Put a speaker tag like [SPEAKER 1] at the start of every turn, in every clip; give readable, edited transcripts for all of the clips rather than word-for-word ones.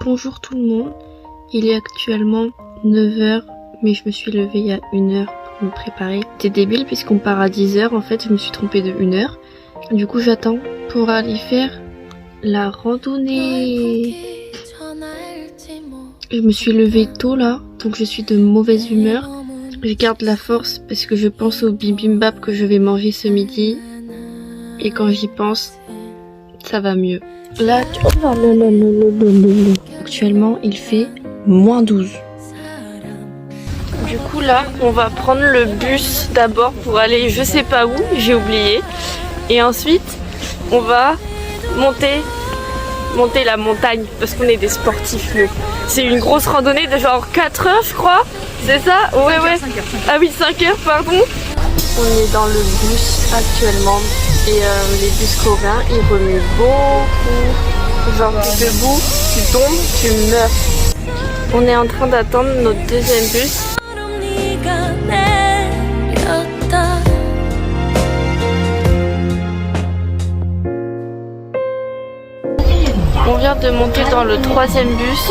[SPEAKER 1] Bonjour tout le monde, il est actuellement 9h, mais je me suis levée il y a 1 heure pour me préparer. C'était débile puisqu'on part à 10h, en fait je me suis trompée de 1 heure. Du coup j'attends pour aller faire la randonnée. Je me suis levée tôt là, donc je suis de mauvaise humeur. Je garde la force parce que je pense au bibimbap que je vais manger ce midi. Et quand j'y pense, ça va mieux. Là, actuellement, il fait -12. Du coup, là, on va prendre le bus d'abord pour aller je sais pas où, j'ai oublié. Et ensuite, on va monter la montagne parce qu'on est des sportifs, nous. C'est une grosse randonnée de genre 4 heures, je crois. C'est ça? Ouais, ouais. 5 heures. Ah oui, 5 heures, pardon. On est dans le bus actuellement. Et les bus coréens, ils remuent beaucoup. Genre, t'es debout, tu tombes, tu meurs. On est en train d'attendre notre deuxième bus. On vient de monter dans le troisième bus.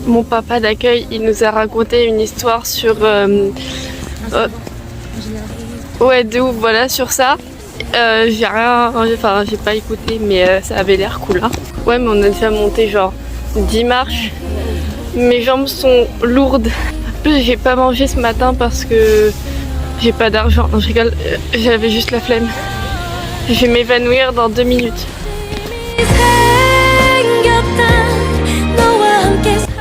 [SPEAKER 1] Mon papa d'accueil, il nous a raconté une histoire sur... ouais, de ouf, voilà, sur ça. J'ai rien... Enfin, j'ai pas écouté, mais ça avait l'air cool, hein. Ouais, mais on a déjà monté genre 10 marches. Mes jambes sont lourdes. En plus, j'ai pas mangé ce matin parce que j'ai pas d'argent. Non, je rigole, j'avais juste la flemme. Je vais m'évanouir dans 2 minutes.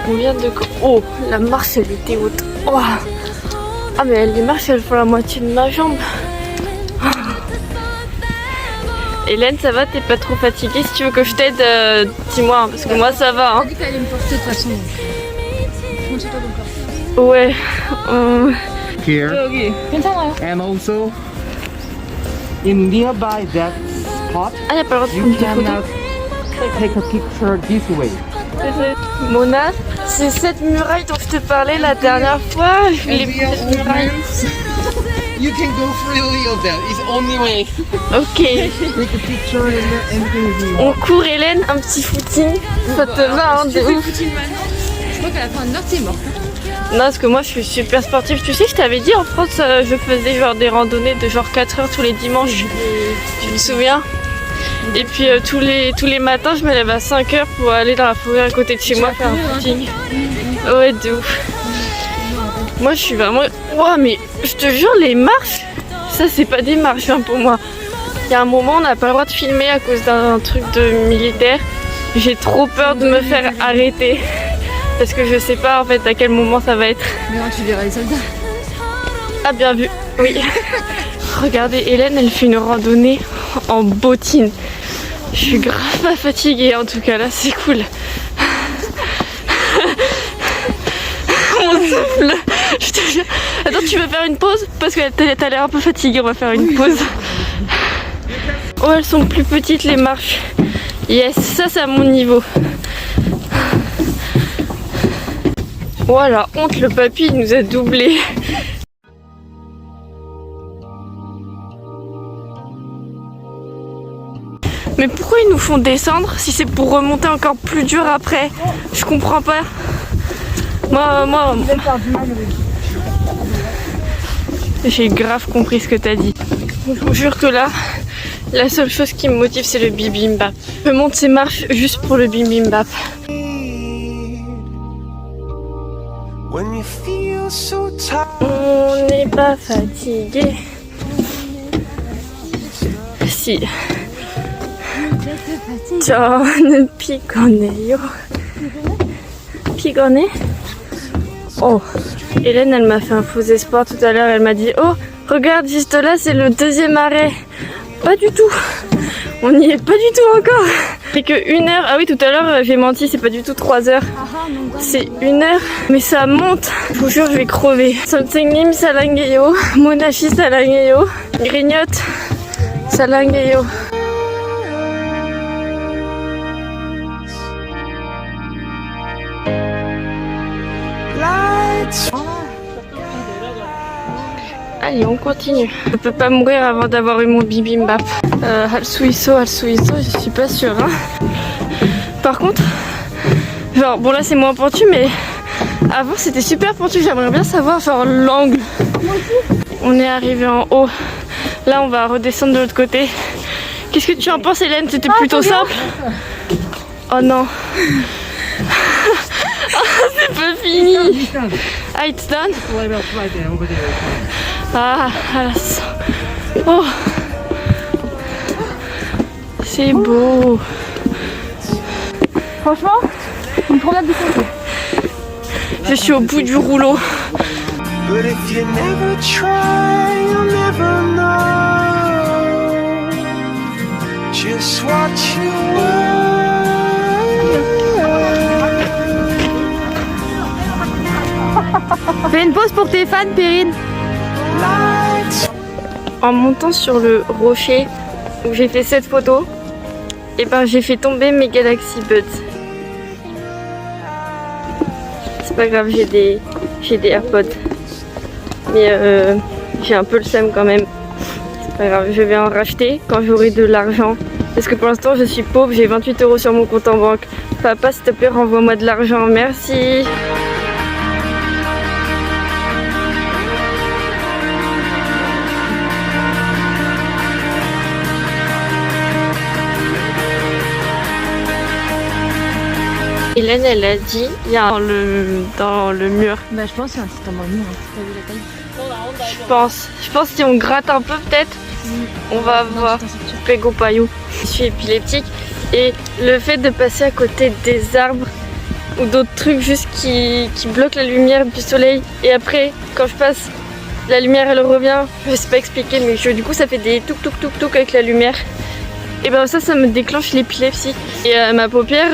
[SPEAKER 1] On vient de... Oh, la marche, elle était haute. Oh. Ah, mais les marches, elles font la moitié de ma jambe. Hélène, ça va? T'es pas trop fatiguée? Si tu veux que je t'aide, dis-moi, hein, parce que moi, ça va. Hein.
[SPEAKER 2] T'as dit que t'allais me porter de toute façon. Continue-toi de me porter.
[SPEAKER 1] Ouais.
[SPEAKER 3] Here.
[SPEAKER 2] Ok. 괜찮아요.
[SPEAKER 3] And also, in nearby that spot,
[SPEAKER 1] Ah, y'a pas le droit de
[SPEAKER 3] you
[SPEAKER 1] prendre des photos.
[SPEAKER 3] cannot take a picture this way.
[SPEAKER 1] Mona, c'est cette muraille dont je te parlais la dernière fois. Je voulais prendre cette muraille.
[SPEAKER 3] You can go freely of that. It's only way.
[SPEAKER 1] Ok.
[SPEAKER 3] Take a picture and everything is new.
[SPEAKER 1] On court, Hélène, un petit footing. Ça te va, hein, de ouf.
[SPEAKER 2] Je crois qu'à la fin de l'heure, t'es mort.
[SPEAKER 1] Non, parce que moi je suis super sportive. Tu sais, je t'avais dit en France, je faisais genre des randonnées de genre 4 heures tous les dimanches. Tu te souviens? Et puis tous les matins, je me lève à 5 heures pour aller dans la forêt à côté de chez moi faire un footing. Ouais, de ouf. Moi je suis vraiment... Wow, mais je te jure, les marches, ça c'est pas des marches hein, pour moi. Il y a un moment, on n'a pas le droit de filmer à cause d'un truc de militaire. J'ai trop peur de me faire arrêter. Parce que je sais pas en fait à quel moment ça va être.
[SPEAKER 2] Mais non, tu verras les soldats.
[SPEAKER 1] Ah, bien vu, oui. Regardez, Hélène, elle fait une randonnée en bottines. Je suis grave pas fatiguée en tout cas, là c'est cool. Mon souffle, je te jure. Attends, tu veux faire une pause? Parce que t'as l'air un peu fatiguée, on va faire une pause. Oh, elles sont plus petites les marches. Yes, ça c'est à mon niveau. Oh la honte, le papy il nous a doublé. Mais pourquoi ils nous font descendre si c'est pour remonter encore plus dur après? Je comprends pas. Moi... J'ai grave compris ce que t'as dit. Je vous jure que là, la seule chose qui me motive c'est le bibimbap. Je monte ces marches juste pour le bibimbap. On n'est pas fatigué. Si. 저는 피곤해요. 피곤해? Oh, Hélène, elle m'a fait un faux espoir tout à l'heure. Elle m'a dit, oh, regarde, juste là, c'est le deuxième arrêt. Pas du tout. On n'y est pas du tout encore. C'est que 1 heure. Ah oui, tout à l'heure, j'ai menti, c'est pas du tout 3 heures. C'est 1 heure. Mais ça monte. Je vous jure, je vais crever. 선생님 사랑해요. 모나씨 사랑해요. grignote. 사랑해요. Allez, on continue. Je peux pas mourir avant d'avoir eu mon bibimbap. Al Suizo, je suis pas sûre. Hein. Par contre, genre, bon là c'est moins pentu, mais avant c'était super pentu. J'aimerais bien savoir genre l'angle. On est arrivé en haut. Là, on va redescendre de l'autre côté. Qu'est-ce que tu en penses, Hélène? C'était plutôt simple. Oh non. C'est pas fini. Ah, it's done. Ah, oh. C'est beau.
[SPEAKER 2] Franchement, une promenade de santé.
[SPEAKER 1] Je suis au bout du rouleau.
[SPEAKER 4] But if you never try, you'll never know just what you were.
[SPEAKER 2] Fais une pause pour tes fans, Perrine.
[SPEAKER 1] En montant sur le rocher où j'ai fait cette photo, et ben j'ai fait tomber mes Galaxy Buds. C'est pas grave, j'ai des AirPods. Mais j'ai un peu le seum quand même. C'est pas grave, je vais en racheter quand j'aurai de l'argent. Parce que pour l'instant je suis pauvre, j'ai 28 € sur mon compte en banque. Papa, s'il te plaît, renvoie-moi de l'argent, merci. Hélène, elle a dit, il y a dans le mur.
[SPEAKER 2] Bah, je pense que c'est un site en mur. T'as vu la taille?
[SPEAKER 1] Je pense si on gratte un peu peut-être, on va voir. Pego Payou. Je suis épileptique et le fait de passer à côté des arbres ou d'autres trucs juste qui bloquent la lumière du soleil et après quand je passe, la lumière elle revient. Je sais pas expliquer mais du coup ça fait des touk touk touk touk avec la lumière. Et ben ça me déclenche l'épilepsie. Et ma paupière,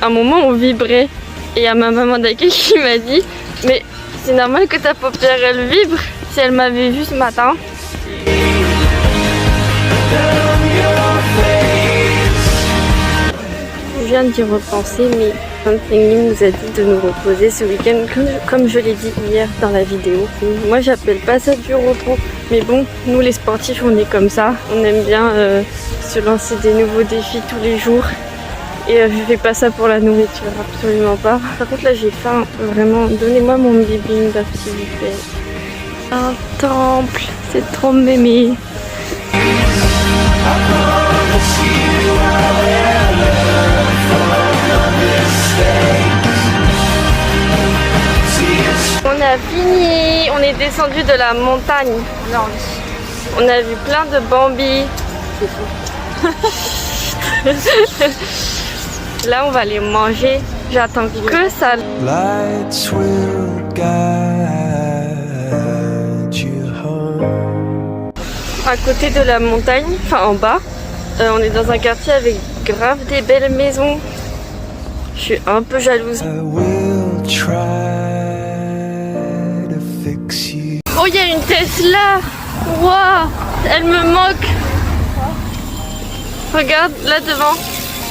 [SPEAKER 1] à un moment on vibrait. Et il y a ma maman d'accueil qui m'a dit mais c'est normal que ta paupière elle vibre si elle m'avait vu ce matin. Je viens d'y repenser mais Penguin nous a dit de nous reposer ce week-end comme je l'ai dit hier dans la vidéo. Moi j'appelle pas ça du repos mais bon, nous les sportifs on est comme ça. On aime bien se lancer des nouveaux défis tous les jours. Et je fais pas ça pour la nourriture, absolument pas. Par contre là j'ai faim, vraiment, donnez-moi mon bibimbap s'il vous plaît. Un temple, c'est trop mémé. On a fini, on est descendu de la montagne. Non. On a vu plein de bambis. Là on va les manger, j'attends que ça.
[SPEAKER 4] Lights will guide you home.
[SPEAKER 1] À côté de la montagne, enfin en bas, on est dans un quartier avec grave des belles maisons. Je suis un peu jalouse.
[SPEAKER 4] I will try to fix you.
[SPEAKER 1] Oh, il y a une Tesla. Waouh, elle me moque. Regarde, là devant.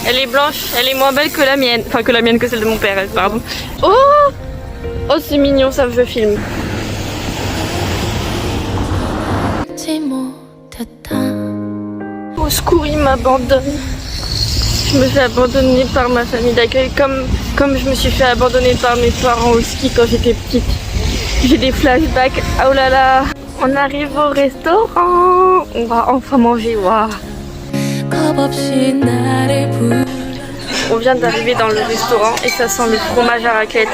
[SPEAKER 1] Elle est blanche, elle est moins belle que la mienne. Enfin, que la mienne, que celle de mon père, pardon. Oh, oh c'est mignon, ça, je filme. Au secours, il m'abandonne. Je me fais abandonner par ma famille d'accueil comme je me suis fait abandonner par mes parents au ski quand j'étais petite. J'ai des flashbacks. Oh là là. On arrive au restaurant. On va enfin manger. Waouh. On vient d'arriver dans le restaurant et ça sent le fromage à raclette.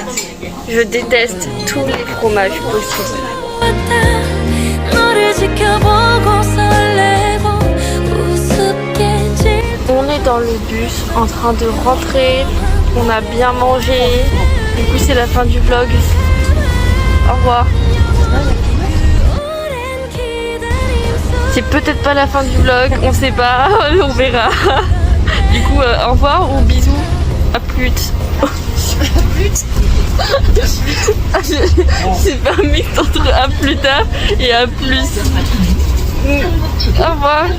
[SPEAKER 1] Je déteste tous les fromages possibles. On est dans le bus en train de rentrer. On a bien mangé. Du coup c'est la fin du vlog. Au revoir. C'est peut-être pas la fin du vlog, on sait pas, on verra. Du coup, au revoir ou bisous, à plus. C'est pas un mix entre à plus tard et à plus. Au revoir.